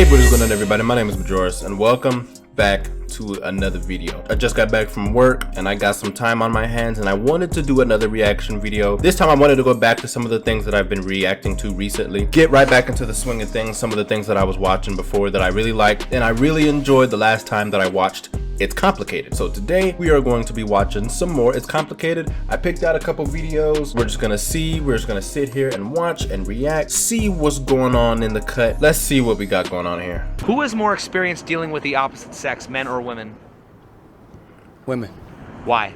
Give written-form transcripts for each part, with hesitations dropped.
Hey, what is going on, everybody? My name is Majoris, and welcome back to another video. I just got back from work and I got some time on my hands and I wanted to do another reaction video. This time I wanted to go back to some of the things that I've been reacting to recently, get right back into the swing of things, some of the things that I was watching before that I really liked and I really enjoyed the last time that I watched It's Complicated. So today we are going to be watching some more It's Complicated. I picked out a couple videos. We're just gonna sit here and watch and react, see what's going on in the cut. Let's see what we got going on here. Who has more experience dealing with the opposite sex, men or women? Women. Why?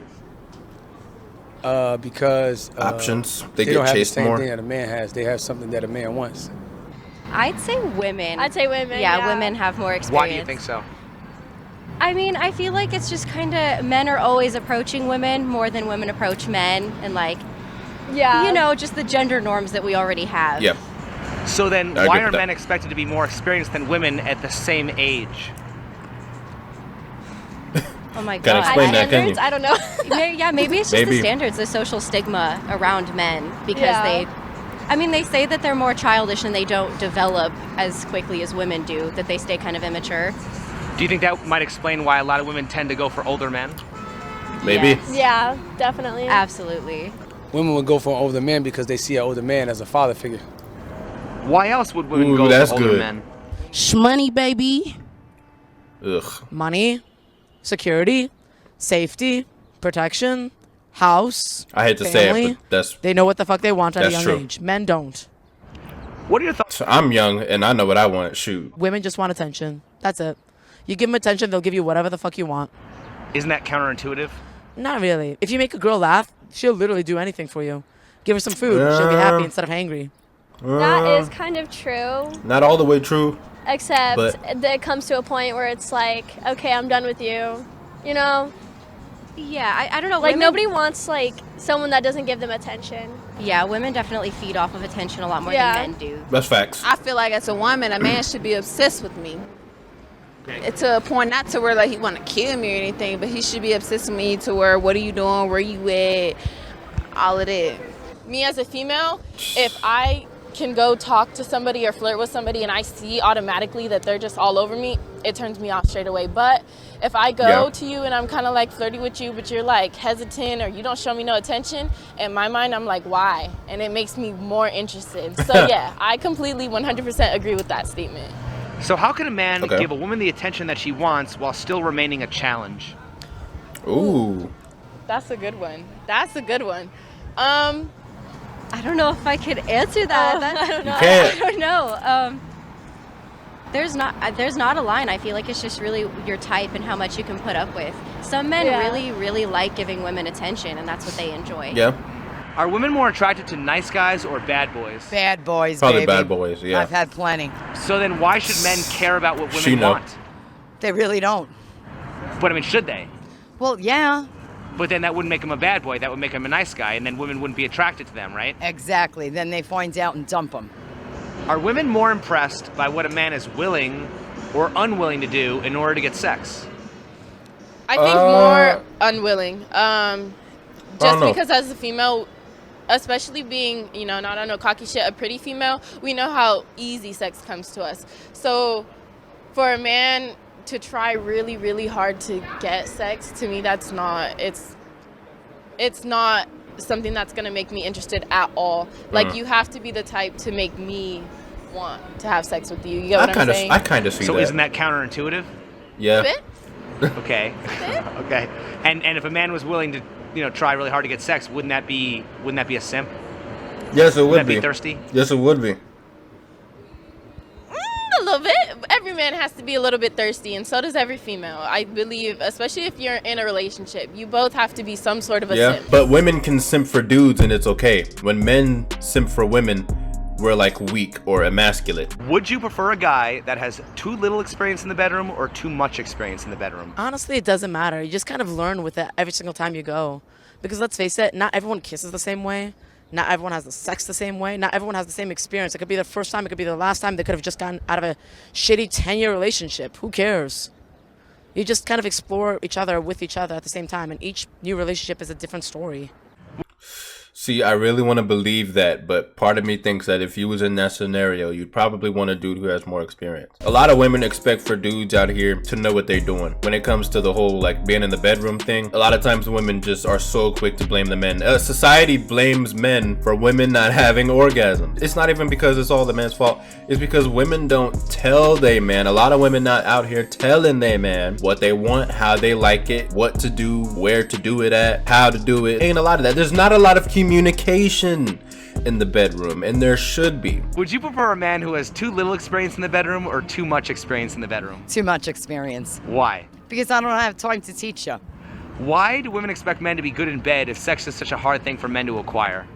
Because options. They don't get have chased the same more. thing that a man has. They have something that a man wants. I'd say women. Yeah, Women have more experience. Why do you think so? I mean, I feel like it's just kind of, men are always approaching women more than women approach men, and like, yeah, you know, just the gender norms that we already have. Yeah. So then, why are men expected to be more experienced than women at the same age? Oh my God. Gotta explain that, can you? I don't know. Yeah, maybe it's just the standards, the social stigma around men, because they say that they're more childish and they don't develop as quickly as women do, that they stay kind of immature. Do you think that might explain why a lot of women tend to go for older men? Maybe. Yes. Yeah, definitely. Absolutely. Women would go for an older man because they see an older man as a father figure. Why else would women go for older men? Shmoney, baby. Ugh. Money, security, safety, protection, house. I hate to family. say it, but they know what the fuck they want at a young true. age. Men don't. What are your thoughts? I'm young and I know what I want. Shoot. Women just want attention. That's it. You give them attention, they'll give you whatever the fuck you want. Isn't that counterintuitive? Not really. If you make a girl laugh, she'll literally do anything for you. Give her some food, she'll be happy instead of angry. That is kind of true. Not all the way true. Except that it comes to a point where it's like, okay, I'm done with you. You know? Yeah, I don't know. Like, nobody wants, like, someone that doesn't give them attention. Yeah, women definitely feed off of attention a lot more than men do. That's facts. I feel like as a woman, a man should be obsessed with me. It's to a point, not to where like he want to kill me or anything, but he should be obsessed with me to where, what are you doing, where you at, all of that. Me as a female, if I can go talk to somebody or flirt with somebody and I see automatically that they're just all over me, it turns me off straight away. But if I go to you and I'm kind of like flirty with you, but you're like hesitant or you don't show me no attention, in my mind I'm like, why? And it makes me more interested. So yeah, I completely 100% agree with that statement. So how can a man give a woman the attention that she wants while still remaining a challenge? Ooh. That's a good one. That's a good one. I don't know if I could answer that. I don't know. You can't. I don't know. There's not a line. I feel like it's just really your type and how much you can put up with. Some men really, really like giving women attention, and that's what they enjoy. Yeah. Are women more attracted to nice guys or bad boys? Bad boys, Probably baby. bad boys, yeah. I've had plenty. So then why should men care about what women want? They really don't. But I mean, should they? Well, yeah. But then that wouldn't make him a bad boy. That would make him a nice guy, and then women wouldn't be attracted to them, right? Exactly. Then they find out and dump them. Are women more impressed by what a man is willing or unwilling to do in order to get sex? I think more unwilling. Just because as a female, especially being, you know, not on no cocky shit, a pretty female, we know how easy sex comes to us. So for a man to try really, really hard to get sex, to me, that's not, it's not something that's going to make me interested at all. Like, you have to be the type to make me want to have sex with you. You get what I'm saying? I kind of see that. So isn't that counterintuitive? Yeah. Okay. Okay. And if a man was willing to, you know, try really hard to get sex, wouldn't that be a simp? Yes, it would Wouldn't that be. be thirsty? Yes, it would be. A little bit. Every man has to be a little bit thirsty, and so does every female. I believe, especially if you're in a relationship, you both have to be some sort of a simp. But women can simp for dudes, and it's okay. When men simp for women, we're like weak or emasculate. Would you prefer a guy that has too little experience in the bedroom or too much experience in the bedroom? Honestly, it doesn't matter. You just kind of learn with it every single time you go. Because let's face it, not everyone kisses the same way. Not everyone has the sex the same way. Not everyone has the same experience. It could be the first time. It could be the last time. They could have just gotten out of a shitty 10-year relationship. Who cares? You just kind of explore each other with each other at the same time. And each new relationship is a different story. See, I really want to believe that, but part of me thinks that if you was in that scenario, you'd probably want a dude who has more experience. A lot of women expect for dudes out here to know what they're doing. When it comes to the whole like being in the bedroom thing, a lot of times women just are so quick to blame the men. Society blames men for women not having orgasms. It's not even because it's all the man's fault. It's because women don't tell they man. A lot of women not out here telling they man what they want, how they like it, what to do, where to do it at, how to do it. Ain't a lot of that. There's not a lot of communication in the bedroom, and there should be. Would you prefer a man who has too little experience in the bedroom or too much experience in the bedroom? Too much experience. Why? Because I don't have time to teach you. Why do women expect men to be good in bed if sex is such a hard thing for men to acquire?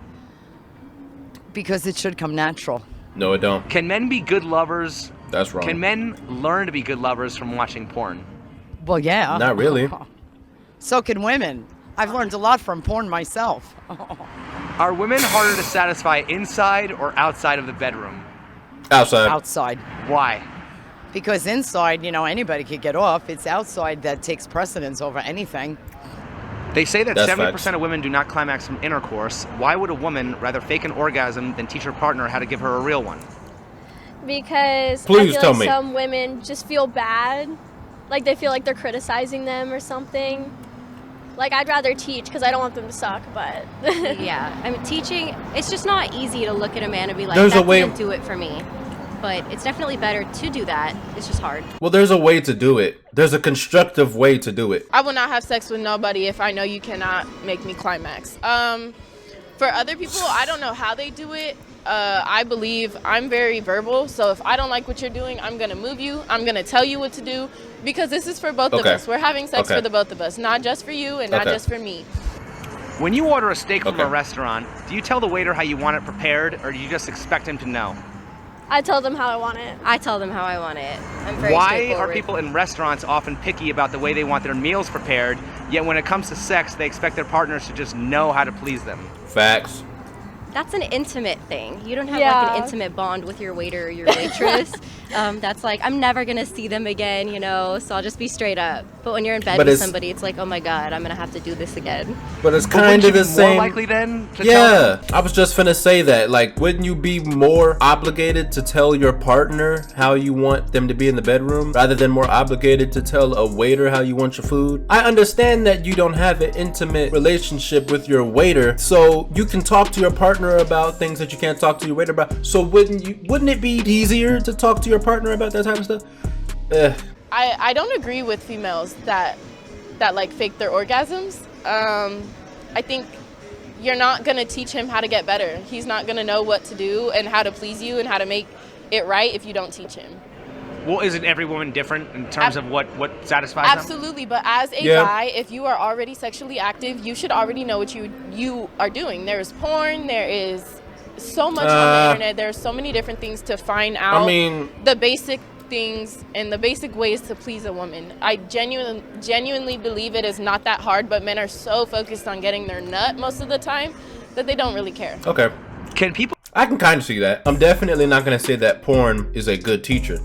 Because it should come natural. No, it don't. Can men be good lovers? That's wrong. Can men learn to be good lovers from watching porn? Well, yeah. Not really. So can women. I've learned a lot from porn myself. Are women harder to satisfy inside or outside of the bedroom? Outside. Outside. Why? Because inside, you know, anybody could get off. It's outside that takes precedence over anything. They say that That's 70% facts. of women do not climax from intercourse. Why would a woman rather fake an orgasm than teach her partner how to give her a real one? Because Please I feel tell like me. some women just feel bad. Like they feel like they're criticizing them or something. Like I'd rather teach because I don't want them to suck, but Yeah, I mean, teaching, it's just not easy to look at a man and be like, There's a that way- didn't do it for me. But it's definitely better to do that. It's just hard. Well, there's a way to do it. There's a constructive way to do it. I will not have sex with nobody if I know you cannot make me climax. For other people, I don't know how they do it. I believe I'm very verbal, so if I don't like what you're doing, I'm gonna move you. I'm gonna tell you what to do because this is for both of Okay. us. We're having sex Okay. for the both of us, not just for you and not Okay. just for me. When you order a steak from Okay. a restaurant, do you tell the waiter how you want it prepared or do you just expect him to know? I tell them how I want it. I tell them how I want it. I'm very Why are straightforward. people in restaurants often picky about the way they want their meals prepared, yet when it comes to sex, they expect their partners to just know how to please them? Facts. That's an intimate thing. You don't have Yeah. like an intimate bond with your waiter or your waitress. That's like, I'm never gonna see them again, you know, so I'll just be straight up. But when you're in bed But with it's- somebody, it's like, oh my God, I'm gonna have to do this again. But it's But kind wouldn't of you the be same. more likely then to tell Yeah, them? I was just finna say that. Like, wouldn't you be more obligated to tell your partner how you want them to be in the bedroom rather than more obligated to tell a waiter how you want your food? I understand that you don't have an intimate relationship with your waiter, so you can talk to your partner about things that you can't talk to your waiter about. So wouldn't it be easier to talk to your partner about that type of stuff? I don't agree with females that like fake their orgasms. I think you're not gonna teach him how to get better. He's not gonna know what to do and how to please you and how to make it right if you don't teach him. Well, isn't every woman different in terms of what satisfies them? Absolutely, but as a Yeah. guy, if you are already sexually active, you should already know what you are doing. There's porn, there is so much on the internet, there's so many different things to find out. I mean, the basic things and the basic ways to please a woman. I genuinely believe it is not that hard, but men are so focused on getting their nut most of the time that they don't really care. okay. Can people I can kind of see that. I'm definitely not going to say that porn is a good teacher.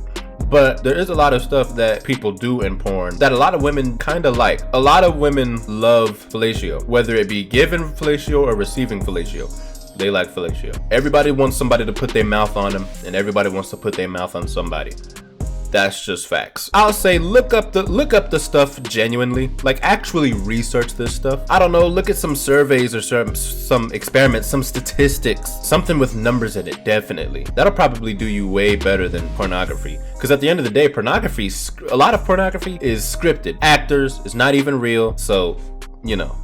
But there is a lot of stuff that people do in porn that a lot of women kind of like. A lot of women love fellatio, whether it be giving fellatio or receiving fellatio. They like fellatio. Everybody wants somebody to put their mouth on them, and everybody wants to put their mouth on somebody. That's just facts. I'll say look up the stuff genuinely. Like actually research this stuff. I don't know, look at some surveys or some experiments, some statistics, something with numbers in it, definitely. That'll probably do you way better than pornography. Because at the end of the day, a lot of pornography is scripted. Actors, it's not even real, so, you know.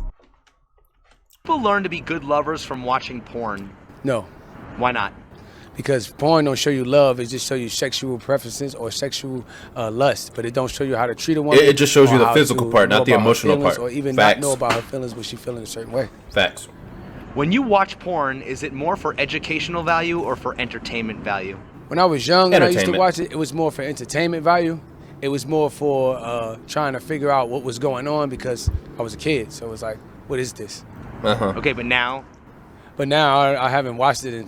people learn to be good lovers from watching porn? No, Why not? because porn don't show you love. It just show you sexual preferences or sexual lust, but it don't show you how to treat a woman. It just shows or you the how physical to part, know not the about her emotional feelings, part. or even Facts. not know about her feelings when she feeling a certain way. Facts. When you watch porn, is it more for educational value or for entertainment value? When I was young and I used to Entertainment. watch it, it was more for entertainment value. It was more for trying to figure out what was going on because I was a kid. So it was like, what is this? Uh-huh. Okay, but now, But now I haven't watched it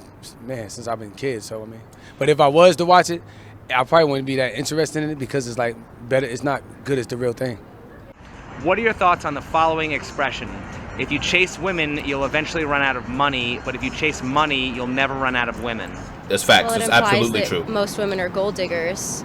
since I've been a kid. So I mean, but if I was to watch it, I probably wouldn't be that interested in it because it's like better. It's not good as the real thing. what are your thoughts on the following expression? If you chase women, you'll eventually run out of money, but if you chase money, you'll never run out of women. That's facts. Well, it It's implies absolutely that true. most women are gold diggers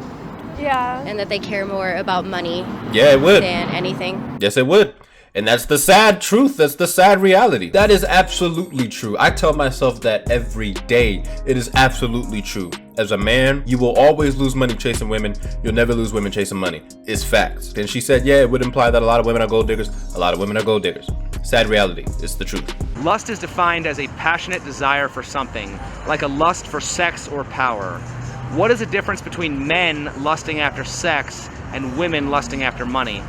Yeah. and that they care more about money Yeah, it would. than anything. Yes, it would. And that's the sad truth. That's the sad reality. That is absolutely true. I tell myself that every day. It is absolutely true. As a man, you will always lose money chasing women. You'll never lose women chasing money. It's facts. Then she said, yeah, it would imply that a lot of women are gold diggers. A lot of women are gold diggers. Sad reality. It's the truth. Lust is defined as a passionate desire for something, like a lust for sex or power. What is the difference between men lusting after sex and women lusting after money?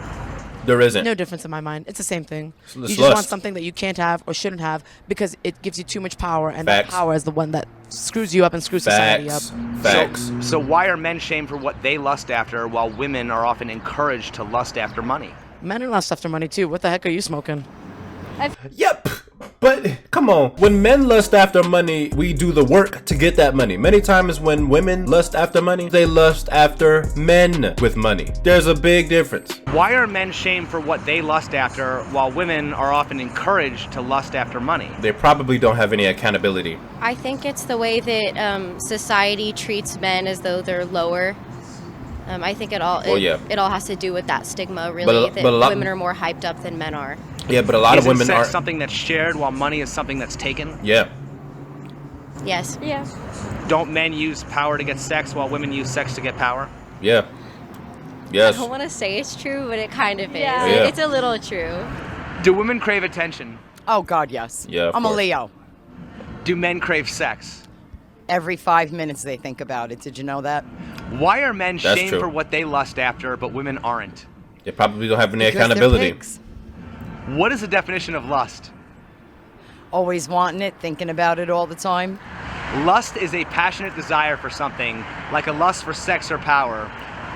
There isn't. No difference in my mind. It's the same thing. You It's just want lust. something that you can't have or shouldn't have because it gives you too much power, and Facts. that power is the one that screws you up and screws society up. Facts. So why are men shamed for what they lust after while women are often encouraged to lust after money? Men are lust after money too. What the heck are you smoking? Yep. But come on, when men lust after money, we do the work to get that money. Many times when women lust after money, they lust after men with money. There's a big difference. Why are men shamed for what they lust after while women are often encouraged to lust after money? They probably don't have any accountability. I think it's the way that society treats men as though they're lower. I think it all has to do with that stigma, really, that women are more hyped up than men are. Yeah, but a lot of women Isn't are. sex something that's shared while money is something that's taken? Yeah. Yes. Yeah. Don't men use power to get sex while women use sex to get power? Yeah. I Yes. don't want to say it's true, but it kind of is. Yeah. Yeah. It's a little true. Do women crave attention? Oh, God, yes. Yeah, of I'm a course. Leo. Do men crave sex? Every 5 minutes they think about it. Did you know that? Why are men That's shamed true. for what they lust after, but women aren't? They probably don't have any Because they're accountability. pigs. What is the definition of lust? Always wanting it, thinking about it all the time. Lust is a passionate desire for something, like a lust for sex or power.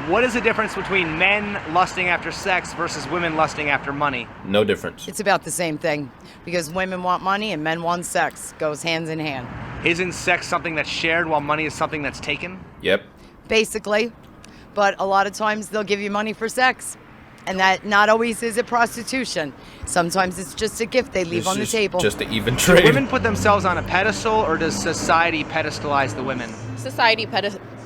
What is the difference between men lusting after sex versus women lusting after money? No difference. It's about the same thing because women want money and men want sex. Goes hands in hand. Isn't sex something that's shared while money is something that's taken? Yep. Basically. But a lot of times they'll give you money for sex. And that not always is a prostitution. Sometimes it's just a gift they leave It's on the just- table. Just an even Do trade. women put themselves on a pedestal, or does society pedestalize the women? Society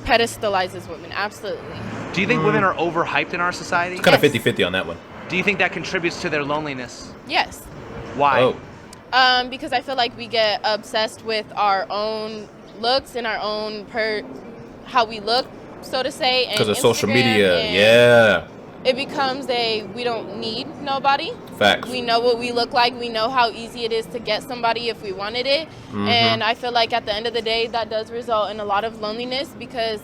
pedestalizes women, absolutely. Do you think women are overhyped in our society? It's kind of Yes. 50-50 on that one. Do you think that contributes to their loneliness? Yes. Why? Oh. Because I feel like we get obsessed with our own looks and our own how we look, so to say. and Because of social Instagram, media. and Yeah. It becomes we don't need nobody. Facts. We know what we look like. We know how easy it is to get somebody if we wanted it. Mm-hmm. And I feel like at the end of the day, that does result in a lot of loneliness because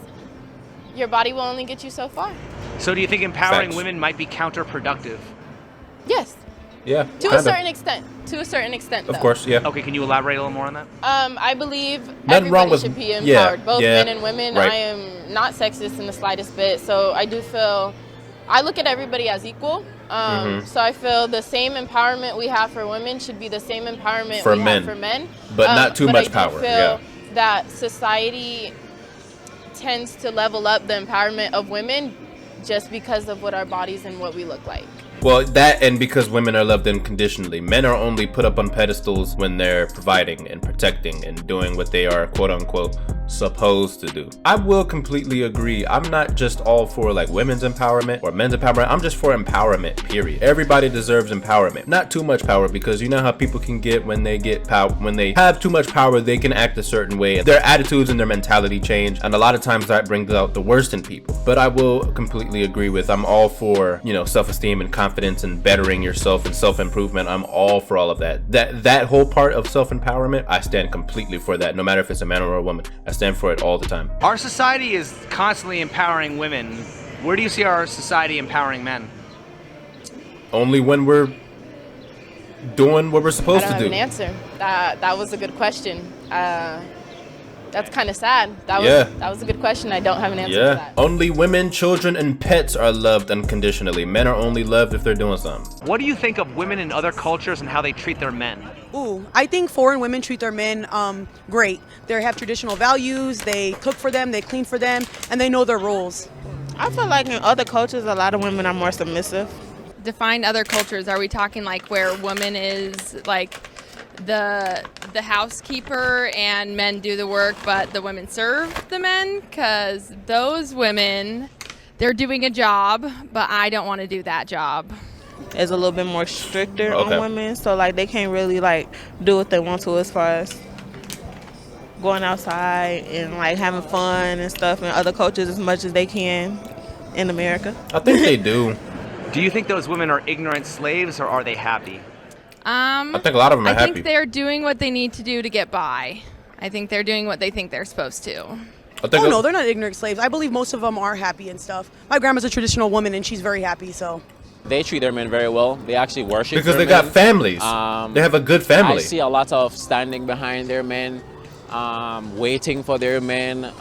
your body will only get you so far. So do you think empowering Facts. women might be counterproductive? Yes, Yeah. to kinda. a certain extent. To a certain extent, Of though. course, yeah. Okay, can you elaborate a little more on that? I believe Nothing wrong everybody with- should be yeah, empowered, both yeah, men and women. right. I am not sexist in the slightest bit, so I do feel I look at everybody as equal. Mm-hmm. So I feel the same empowerment we have for women should be the same empowerment For we men. have for men. But not too but much I do power, feel yeah. that society tends to level up the empowerment of women just because of what our bodies and what we look like. Well, that and because women are loved unconditionally. Men are only put up on pedestals when they're providing and protecting and doing what they are, quote unquote, supposed to do. I will completely agree. I'm not just all for like women's empowerment or men's empowerment. I'm just for empowerment, period. Everybody deserves empowerment. Not too much power, because you know how people can get when they get power. When they have too much power, they can act a certain way. Their attitudes and their mentality change. And a lot of times that brings out the worst in people. But I will completely agree with, I'm all for, you know, self-esteem and confidence and bettering yourself and self-improvement. I'm all for all of that. That whole part of self-empowerment, I stand completely for that, no matter if it's a man or a woman. I stand for it all the time. Our society is constantly empowering women. Where do you see our society empowering men? Only when we're doing what we're I supposed don't to have do. an answer. That was a good question. That's kind of sad. That was a good question. I don't have an answer to Yeah. that. Only women, children, and pets are loved unconditionally. Men are only loved if they're doing something. What do you think of women in other cultures and how they treat their men? Ooh, I think foreign women treat their men great. They have traditional values, they cook for them, they clean for them, and they know their roles. I feel like in other cultures, a lot of women are more submissive. define other cultures. Are we talking like where woman is like the housekeeper and men do the work, but the women serve the men? Because those women, they're doing a job, but I don't want to do that job. Is a little bit more stricter Okay. on women, so like they can't really like do what they want to as far as going outside and like having fun and stuff in other cultures as much as they can in America. I think they do. Do you think those women are ignorant slaves or are they happy? I think a lot of them are I happy. think they're doing what they need to do to get by. I think they're doing what they think they're supposed to. I think Oh no, they're not ignorant slaves. I believe most of them are happy and stuff. My grandma's a traditional woman and she's very happy, so. They treat their men very well. They actually worship because their they got men. families. They have a good family. I see a lot of standing behind their men, waiting for their men.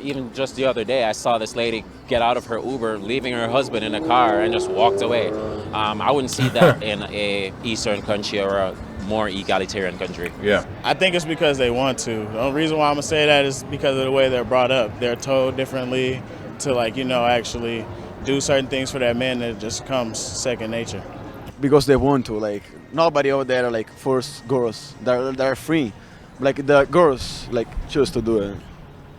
Even just the other day, I saw this lady get out of her Uber, leaving her husband in the car, and just walked away. I wouldn't see that in a Eastern country or a more egalitarian country. Yeah. I think it's because they want to. The only reason why I'm gonna say that is because of the way they're brought up. They're told differently to, like, you know, actually do certain things for that man that just comes second nature. Because they want to. Like, nobody over there like force girls. They're free. Like the girls like choose to do it.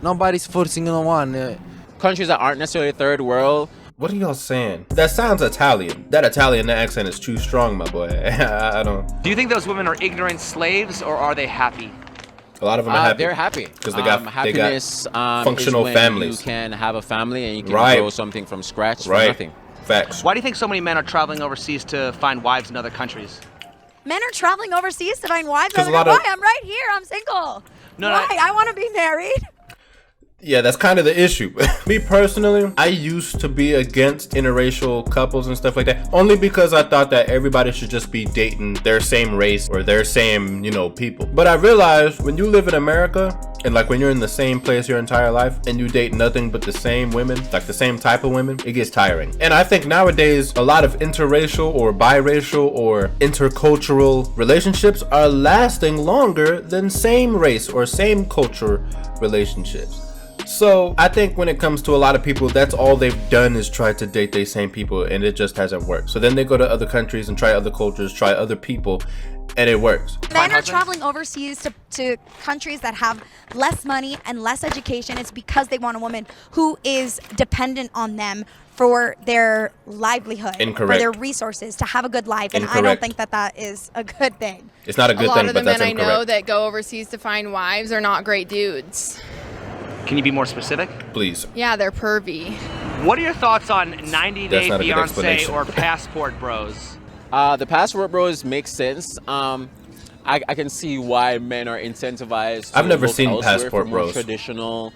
Nobody's forcing no one. Countries that aren't necessarily third world. What are y'all saying? That sounds Italian. That Italian accent is too strong, my boy. I don't. Do you think those women are ignorant slaves or are they happy? A lot of them are happy. They're happy because they got happiness. functional is when families. You can have a family and you can Right. grow something from scratch from Right. nothing. Facts. Why do you think so many men are traveling overseas to find wives in other countries? Men are traveling overseas to find wives. 'Cause They're a lot like, of- why? I'm right here. I'm single. No, Why? I want to be married. Yeah, that's kind of the issue. Me personally, I used to be against interracial couples and stuff like that, only because I thought that everybody should just be dating their same race or their same, you know, people. But I realized when you live in America and like when you're in the same place your entire life and you date nothing but the same women, like the same type of women, it gets tiring. And I think nowadays a lot of interracial or biracial or intercultural relationships are lasting longer than same race or same culture relationships. So I think when it comes to a lot of people, that's all they've done is try to date the same people and it just hasn't worked. So then they go to other countries and try other cultures, try other people, and it works. Men are traveling overseas to countries that have less money and less education. It's because they want a woman who is dependent on them for their livelihood, Incorrect. for their resources, to have a good life. And I don't Incorrect. think that that is a good thing. It's not a A good lot thing, of the but that's men I know incorrect. that go overseas to find wives are not great dudes. Can you be more specific? Please. Yeah, they're pervy. What are your thoughts on 90 That's Day not a good Fiancé explanation. or Passport Bros? The passport bros make sense. I can see why men are incentivized. I've to never look seen elsewhere Passport for more Bros. Traditional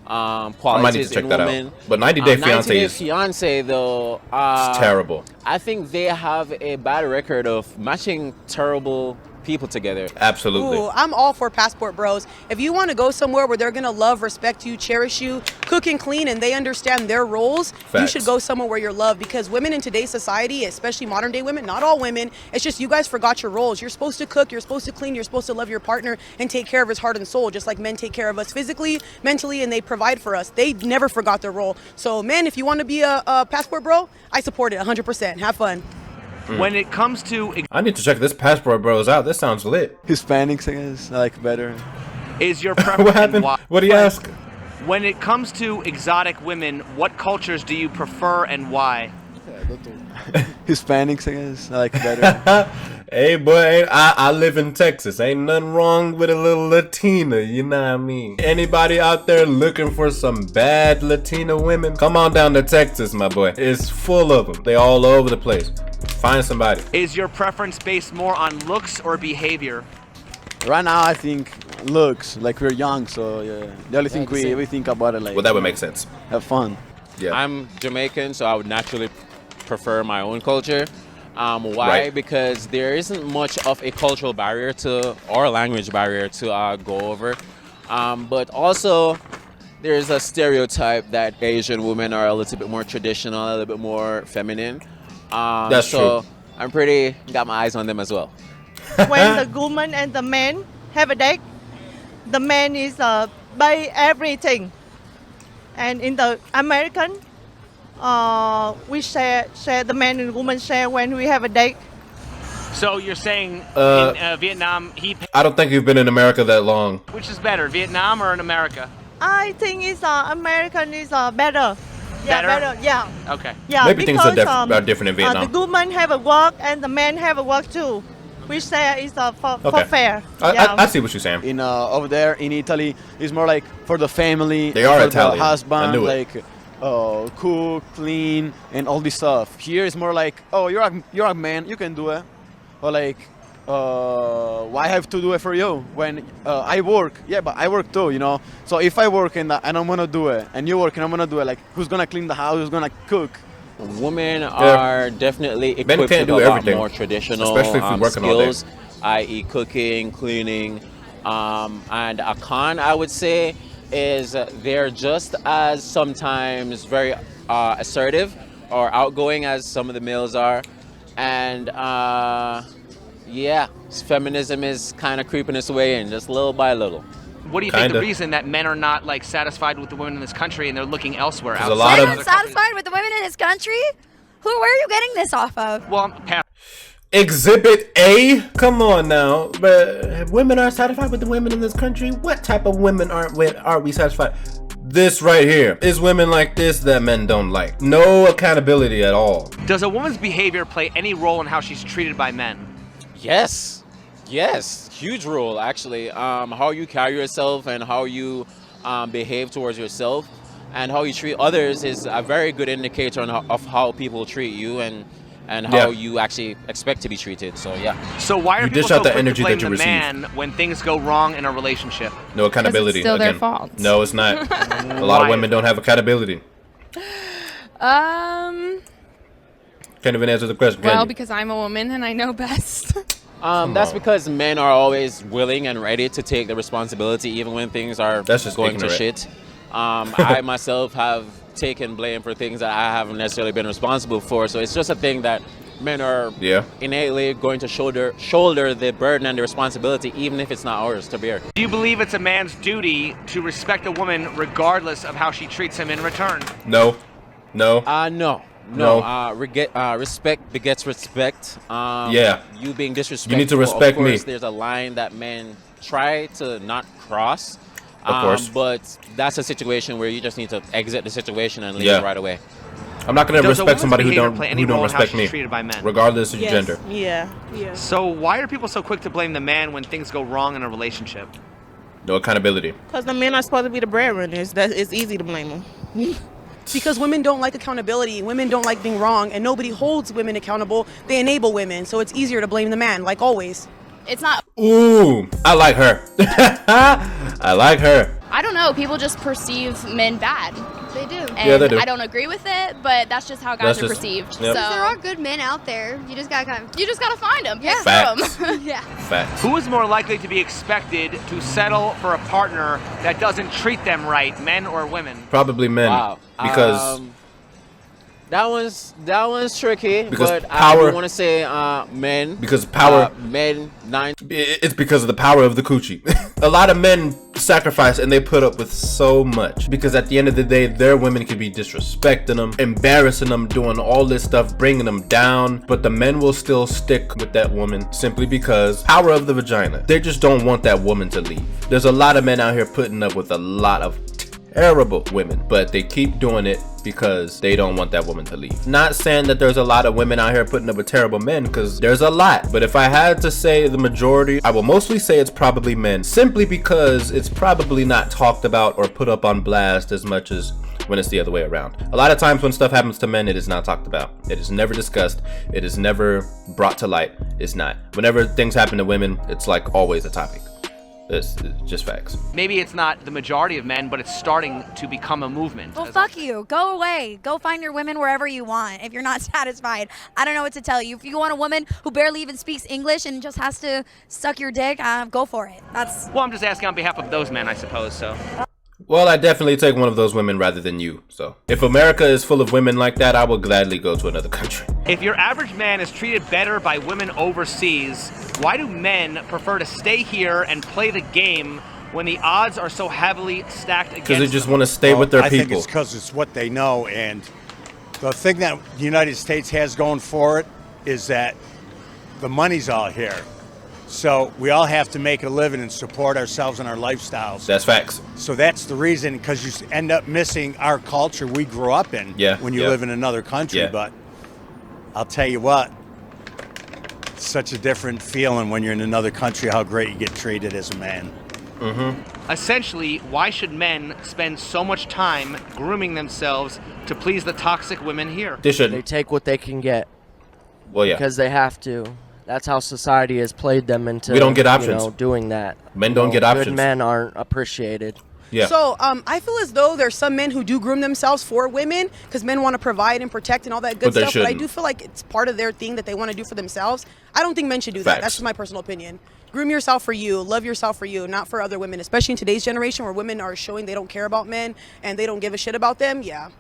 I might need qualities to check in that women. out. But 90 Day 90 Fiancé Day is Fiancé though, it's terrible. I think they have a bad record of matching terrible people together. Absolutely. Ooh, I'm all for Passport Bros. If you want to go somewhere where they're gonna love, respect you, cherish you, cook and clean, and they understand their roles, you Facts. should go somewhere where you're loved. Because women in today's society, especially modern day women, not all women, it's just you guys forgot your roles. You're supposed to cook, you're supposed to clean, you're supposed to love your partner and take care of his heart and soul, just like men take care of us physically, mentally, and they provide for us. They never forgot their role. So, men, if you want to be a Passport Bro, I support it 100%. Have fun. When it comes to I need to check this Passport Bros out. This sounds lit. Hispanics, I guess, I like better. is your preference What happened? What do you ask? When it comes to exotic women, what cultures do you prefer and why? Hispanics, I guess, I like better. Hey boy, I live in Texas. Ain't nothing wrong with a little Latina, you know what I mean? Anybody out there looking for some bad Latina women? Come on down to Texas, my boy. It's full of them. They all over the place. Find somebody. Is your preference based more on looks or behavior? Right now, I think looks, like we're young, so yeah. The only thing we think about it, like. Well, that would make sense. Have fun. Yeah. I'm Jamaican, so I would naturally prefer my own culture. Why? Right. Because there isn't much of a cultural barrier to or language barrier to go over. But also, there's a stereotype that Asian women are a little bit more traditional, a little bit more feminine. That's so true. I'm got my eyes on them as well. When the woman and the man have a date, the man is buy everything. And in the American, we share the man and woman share when we have a date. So you're saying in Vietnam, I don't think you've been in America that long. which is better, Vietnam or in America? I think it's American is better. Yeah, Better? Yeah. Okay. Yeah. Maybe things are because, different in Vietnam. the woman have a work and the man have a work too. We share is for fair. I see what you're saying. In over there in Italy, it's more like for the family. They are for Italian. The husband, I knew it. like cook, clean, and all this stuff. Here it's more like, oh, you're a man, you can do it. Or like, why have to do it for you when I work? Yeah, but I work too, you know. So if I work and I'm gonna do it, and you work and I'm gonna do it, like who's gonna clean the house? Who's gonna cook? Women are definitely equipped with a lot more traditional especially if you're working all day. skills, i.e. cooking, cleaning, and a con, I would say, is they're just as sometimes very assertive or outgoing as some of the males are. And yeah, feminism is kind of creeping its way in, just little by little. What do you think the reason that men are not like satisfied with the women in this country and they're looking elsewhere? There's a lot They're of not satisfied with the women in this country? Where are you getting this off of? Well, Exhibit A? Come on now. But women aren't satisfied with the women in this country? What type of women are we satisfied? This right here is women like this that men don't like. No accountability at all. Does a woman's behavior play any role in how she's treated by men? Yes, huge role actually. How you carry yourself and how you behave towards yourself and how you treat others is a very good indicator of how people treat you and how you actually expect to be treated. So yeah. So why are You people dish so out the quick energy to blame that you the receive. man when things go wrong in a relationship? No accountability. still their again. fault. No, it's not. A lot of women don't have accountability. Can't even answer the question. Well, can you? because I'm a woman and I know best. That's because men are always willing and ready to take the responsibility even when things are going to shit. I myself have taken blame for things that I haven't necessarily been responsible for. So it's just a thing that men are innately going to shoulder the burden and the responsibility, even if it's not ours to bear. Do you believe it's a man's duty to respect a woman regardless of how she treats him in return? No. No. Respect begets respect. You being disrespectful. You need to respect of course, me. There's a line that men try to not cross. Of course. But that's a situation where you just need to exit the situation and leave right away. I'm not going to Does a respect woman's somebody who behavior don't play any role in how respect she's me, treated by men? regardless of your gender. Yeah. So why are people so quick to blame the man when things go wrong in a relationship? No accountability. Because the men are supposed to be the breadwinners. It's easy to blame them. Because women don't like accountability. Women don't like being wrong, and nobody holds women accountable. They enable women, so it's easier to blame the man, like always. It's not. Ooh, I like her. I like her. I don't know. People just perceive men bad. They do. And Yeah, they do. I don't agree with it, but that's just how guys That's are just- perceived. yep. So There are good men out there. You just gotta find them. Yeah. Facts. Yeah. Facts. Who is more likely to be expected to settle for a partner that doesn't treat them right, men or women? Probably men. Wow. Because That one's tricky, Because but I power- do want to say men. Because power- men, it's because of the power of the coochie. A lot of men sacrifice and they put up with so much because at the end of the day, their women could be disrespecting them, embarrassing them, doing all this stuff, bringing them down, but the men will still stick with that woman simply because power of the vagina. They just don't want that woman to leave. There's a lot of men out here putting up with a lot of terrible women, but they keep doing it because they don't want that woman to leave. Not saying that there's a lot of women out here putting up with terrible men, because there's a lot, but if I had to say the majority, I will mostly say it's probably men, simply because it's probably not talked about or put up on blast as much as when it's the other way around. A lot of times when stuff happens to men, it is not talked about. It is never discussed. It is never brought to light. It's not. Whenever things happen to women, it's like always a topic. It's just facts. Maybe it's not the majority of men, but it's starting to become a movement. Well, fuck you. Go away. Go find your women wherever you want if you're not satisfied. I don't know what to tell you. If you want a woman who barely even speaks English and just has to suck your dick, go for it. Well, I'm just asking on behalf of those men, I suppose, so. Well, I definitely take one of those women rather than you. So if America is full of women like that, I will gladly go to another country. If your average man is treated better by women overseas, why do men prefer to stay here and play the game when the odds are so heavily stacked against them? Because they just want to stay with their I people. think it's because it's what they know, and The thing that the United States has going for it is that the money's all here. So we all have to make a living and support ourselves and our lifestyles. That's facts. So that's the reason, because you end up missing our culture we grew up in when you live in another country. But I'll tell you what, it's such a different feeling when you're in another country, how great you get treated as a man. Essentially, why should men spend so much time grooming themselves to please the toxic women here? They shouldn't. They take what they can get. Well, yeah. Because they have to. That's how society has played them into. We don't get options. Doing that. Men don't get options. Good men aren't appreciated. Yeah. So I feel as though there's some men who do groom themselves for women because men want to provide and protect and all that good stuff. But I do feel like it's part of their thing that they want to do for themselves. I don't think men should do that. That's just my personal opinion. Groom yourself for you, love yourself for you, not for other women, especially in today's generation where women are showing they don't care about men and they don't give a shit about them. Yeah.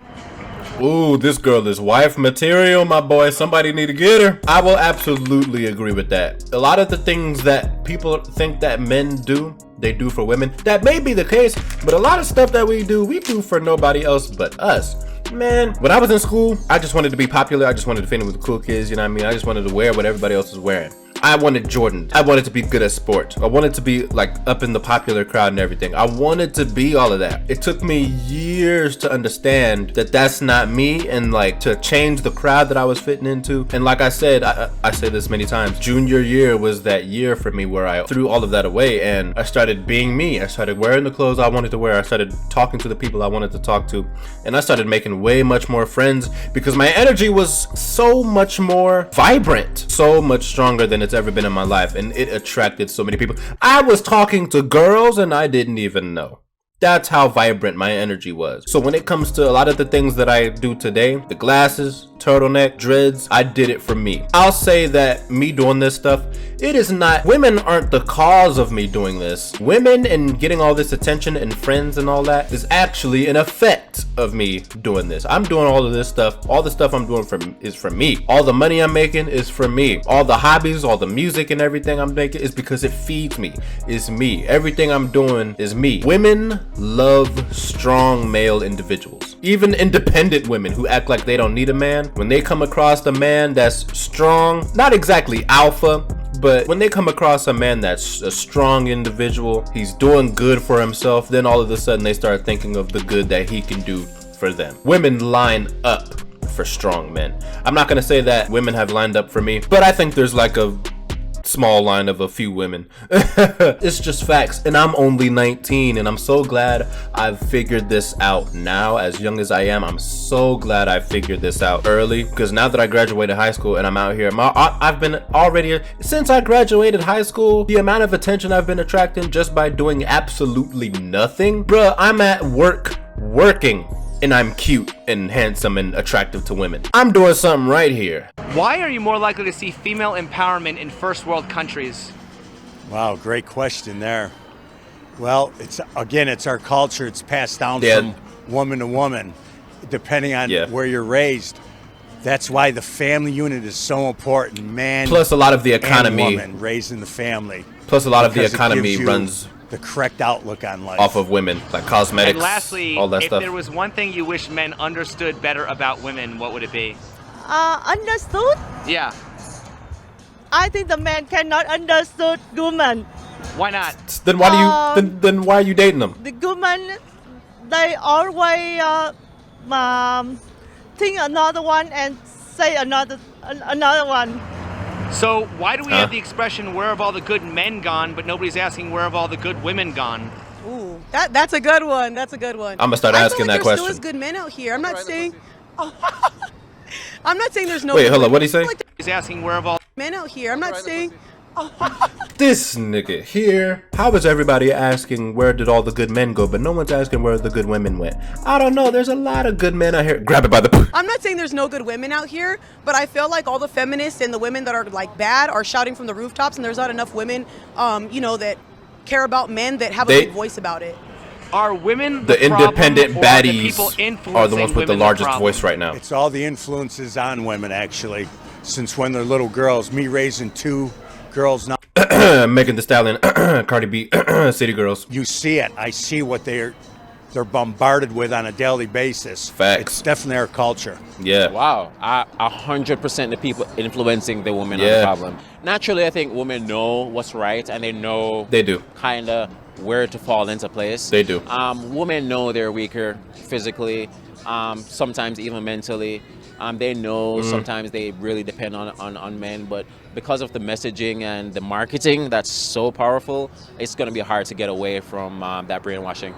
Ooh, this girl is wife material, my boy. Somebody need to get her. I will absolutely agree with that. A lot of the things that people think that men do, they do for women. That may be the case, but a lot of stuff that we do for nobody else but us. Man, when I was in school, I just wanted to be popular. I just wanted to fit in with the cool kids, you know what I mean? I just wanted to wear what everybody else was wearing. I wanted Jordan. I wanted to be good at sports. I wanted to be like up in the popular crowd and everything. I wanted to be all of that. It took me years to understand that that's not me and like to change the crowd that I was fitting into. And like I said, I say this many times, junior year was that year for me where I threw all of that away and I started being me. I started wearing the clothes I wanted to wear. I started talking to the people I wanted to talk to. And I started making way much more friends because my energy was so much more vibrant, so much stronger than it's ever been in my life, and it attracted so many people. I was talking to girls and I didn't even know. That's how vibrant my energy was. So when it comes to a lot of the things that I do today, the glasses, turtleneck, dreads, I did it for me. I'll say that me doing this stuff, it is not, women aren't the cause of me doing this. Women and getting all this attention and friends and all that is actually an effect of me doing this. I'm doing all of this stuff. All the stuff I'm doing is for me. All the money I'm making is for me. All the hobbies, all the music and everything I'm making is because it feeds me. It's me. Everything I'm doing is me. Women love strong male individuals. Even independent women who act like they don't need a man, when they come across a man that's strong, not exactly alpha, but when they come across a man that's a strong individual, he's doing good for himself, then all of a sudden they start thinking of the good that he can do for them. Women line up for strong men. I'm not gonna say that women have lined up for me, but I think there's like a small line of a few women. It's just facts, and I'm only 19, and I'm so glad I've figured this out now. As young as I am, I'm so glad I figured this out early, because now that I graduated high school and I'm out here, I've been already, since I graduated high school, the amount of attention I've been attracting just by doing absolutely nothing. Bruh, I'm at work working, and I'm cute and handsome and attractive to women. I'm doing something right here. Why are you more likely to see female empowerment in first world countries? Wow, great question there. Well, it's our culture. It's passed down from woman to woman, depending on where you're raised. That's why the family unit is so important. Man, plus a lot of the economy, and woman raised in the family. Plus a lot of the economy runs the correct outlook on life off of women, like cosmetics, and lastly, all that if stuff. there was one thing you wish men understood better about women, what would it be? Understood? Yeah. I think the man cannot understood women. Why not? Then why do you then why are you dating them? The women, they always think another one and say another one. So why do we have the expression "where have all the good men gone," but nobody's asking where have all the good women gone? Ooh, that's a good one. That's a good one. I'm gonna start asking that question. There still is good men out here. I'm not saying. I'm not saying there's no. Wait, hold on. What did he say? He's asking where have all men out here. I'm not saying. This nigga here. How is everybody asking where did all the good men go, but no one's asking where the good women went? I don't know. There's a lot of good men out here. Grab it by the. I'm not saying there's no good women out here, but I feel like all the feminists and the women that are like bad are shouting from the rooftops, and there's not enough women, that care about men that have a big voice about it. Are women the independent baddies are the ones with the largest voice right now? It's all the influences on women, actually, since when they're little girls. Me raising two girls now. Megan Thee Stallion, Cardi B, City Girls. You see it. I see what they're they're bombarded with on a daily basis. Facts. It's definitely our culture. Yeah. Wow. 100% the people influencing the women are the problem. Naturally, I think women know what's right, and they know kind of where to fall into place. They do. Women know they're weaker physically, sometimes even mentally. They know sometimes they really depend on men, but because of the messaging and the marketing that's so powerful, it's going to be hard to get away from that brainwashing.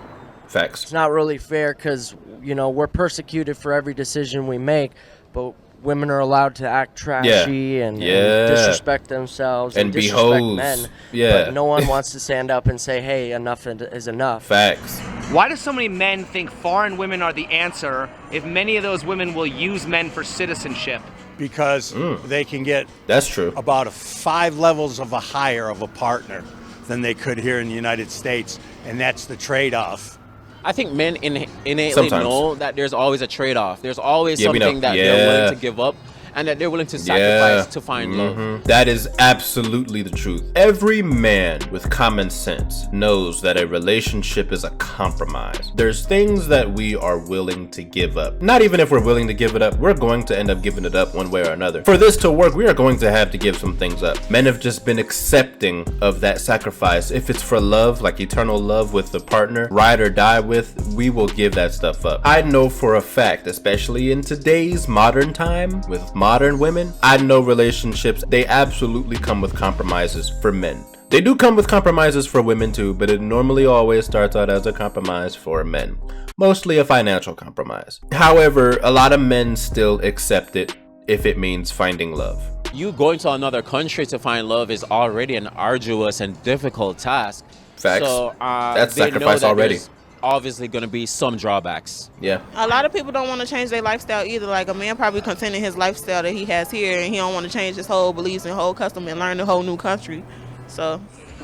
Facts. It's not really fair because, you know, we're persecuted for every decision we make, but women are allowed to act trashy and disrespect themselves and be disrespect hoes. men. Yeah. But no one wants to stand up and say, hey, enough is enough. Facts. Why do so many men think foreign women are the answer if many of those women will use men for citizenship? Because they can get true. About 5 levels of a higher of a partner than they could here in the United States, and that's the trade-off. I think men innately know that there's always a trade-off. There's always something that they're willing to give up and that they're willing to sacrifice to find love. That is absolutely the truth. Every man with common sense knows that a relationship is a compromise. There's things that we are willing to give up. Not even if we're willing to give it up, we're going to end up giving it up one way or another. For this to work, we are going to have to give some things up. Men have just been accepting of that sacrifice. If it's for love, like eternal love with the partner, ride or die with, we will give that stuff up. I know for a fact, especially in today's modern time with modern women, I know relationships, they absolutely come with compromises for men. They do come with compromises for women too, but it normally always starts out as a compromise for men. Mostly a financial compromise. However, a lot of men still accept it if it means finding love. You going to another country to find love is already an arduous and difficult task. Facts. So that's they know sacrifice that already. there's obviously going to be some drawbacks. Yeah. A lot of people don't want to change their lifestyle either. Like a man probably content in his lifestyle that he has here, and he don't want to change his whole beliefs and whole custom and learn a whole new country. So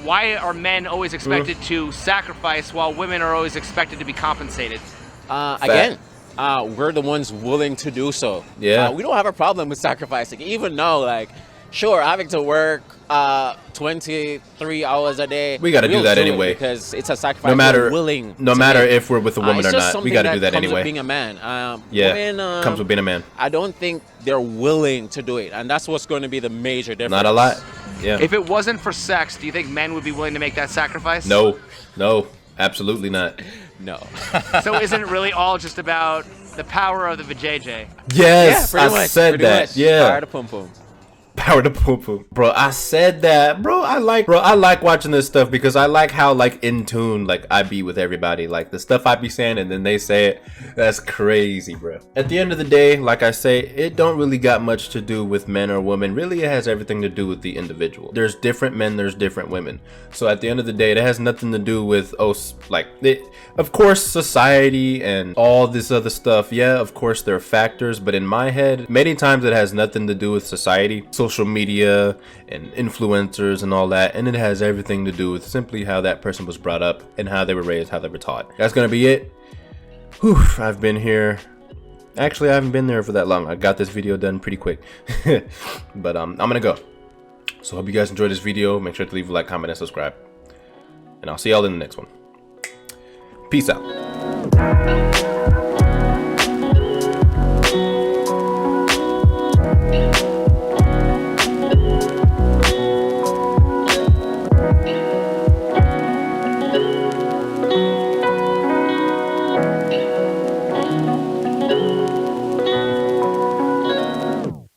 why are men always expected to sacrifice while women are always expected to be compensated? Again, we're the ones willing to do so. Yeah. We don't have a problem with sacrificing, even though, like, sure, having to work 23 hours a day. We got to do that anyway because it's a sacrifice. No matter make. if we're with a woman or not, we got to do that anyway. With being a man. Women, comes with being a man. I don't think they're willing to do it, and that's what's going to be the major difference. Not a lot. Yeah. If it wasn't for sex, do you think men would be willing to make that sacrifice? No, absolutely not. No. So isn't it really all just about the power of the vajayjay? Yes, yeah, I said that. Much. Yeah. Power to pum pum. Power to poo poo. Bro, I said that. Bro, I like watching this stuff because I like how like in tune like I be with everybody. Like the stuff I be saying and then they say it. That's crazy, bro. At the end of the day, like I say, it don't really got much to do with men or women. Really, it has everything to do with the individual. There's different men, there's different women. So at the end of the day, it has nothing to do with of course society and all this other stuff. Yeah, of course there are factors, but in my head, many times it has nothing to do with society. Social media and influencers and all that, and it has everything to do with simply how that person was brought up and how they were raised, how they were taught. That's gonna be it. Whew, I've been here. Actually, I haven't been there for that long. I got this video done pretty quick. But I'm gonna go. So hope you guys enjoyed this video. Make sure to leave a like, comment, and subscribe. And I'll see y'all in the next one. Peace out.